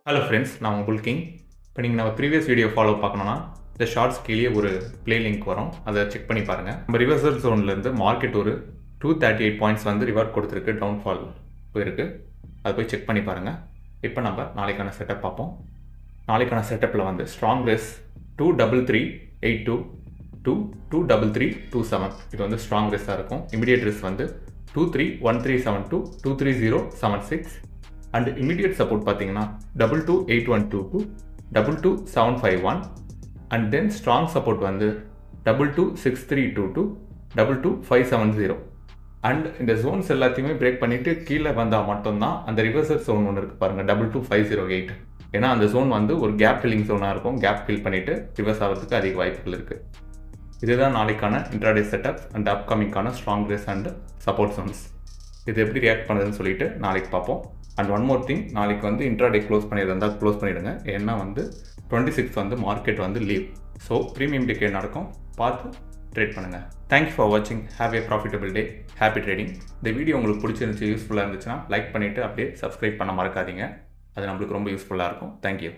Hello friends, நான் உங்கள் king. இப்போ நீங்கள் நம்ம ப்ரீவியஸ் வீடியோ ஃபாலோ பார்க்கணுன்னா இந்த ஷார்ட்ஸ் கீழே ஒரு ப்ளே லிங்க் வரும், அதை செக் பண்ணி பாருங்கள். நம்ம ரிவர்சல் ஜோன்லேருந்து மார்க்கெட் ஒரு 238 பாயிண்ட்ஸ் வந்து ரிவார்ட் கொடுத்துருக்கு, டவுன்ஃபால் போயிருக்கு. அதை போய் செக் பண்ணி பாருங்கள். இப்போ நம்ம நாளைக்கான செட்டப் பார்ப்போம். நாளைக்கான செட்டப்பில் வந்து ஸ்ட்ராங் ரெஸ் 23382 to 23327 இது வந்து ஸ்ட்ராங் ரெஸ்ஸாக இருக்கும். இமிடியேட் ரெஸ் வந்து 231372 23076 அண்ட் இமிடியேட் சப்போர்ட் பார்த்தீங்கன்னா 22812 22751 அண்ட் தென் ஸ்ட்ராங் சப்போர்ட் வந்து 22632 22570 அண்ட் இந்த ஜோன்ஸ் எல்லாத்தையுமே பிரேக் பண்ணிவிட்டு கீழே வந்தால் மட்டும்தான் அந்த ரிவர்சல் ஜோன் ஒன்று இருக்குது பாருங்கள் 22508. ஏன்னா அந்த ஜோன் வந்து ஒரு கேப் ஃபில்லிங் ஜோனாக இருக்கும். கேப் ஃபில் பண்ணிவிட்டு ரிவர்ஸ் ஆகிறதுக்கு அதிக வாய்ப்புகள் இருக்குது. இதுதான் நாளைக்கான இன்ட்ராடே செட்டப் அண்ட் அப்கமிங்கான ஸ்ட்ராங் ரேஸ் அண்ட் சப்போர்ட் ஜோன்ஸ். இது எப்படி ரியாக்ட் பண்ணுறதுன்னு சொல்லிட்டு நாளைக்கு பார்ப்போம். அண்ட் ஒன் மோர் திங், நாளைக்கு வந்து இன்ட்ராடே க்ளோஸ் பண்ணியிருந்தால் க்ளோஸ் பண்ணிவிடுங்க. ஏன்னா வந்து 26 வந்து மார்க்கெட் வந்து லீவ். ஸோ ப்ரீமியம் டிக்கெட் நடக்கும், பார்த்து ட்ரேட் பண்ணுங்கள். தேங்க்யூ ஃபார் வாட்சிங். Have A profitable day. Happy trading. இந்த வீடியோ உங்களுக்கு பிடிச்சிருந்துச்சு, யூஸ்ஃபுல்லாக இருந்துச்சுன்னா லைக் பண்ணிவிட்டு அப்படியே சப்ஸ்கிரைப் பண்ண மறக்காதீங்க. அது நம்மளுக்கு ரொம்ப யூஸ்ஃபுல்லாக இருக்கும். தேங்க்யூ.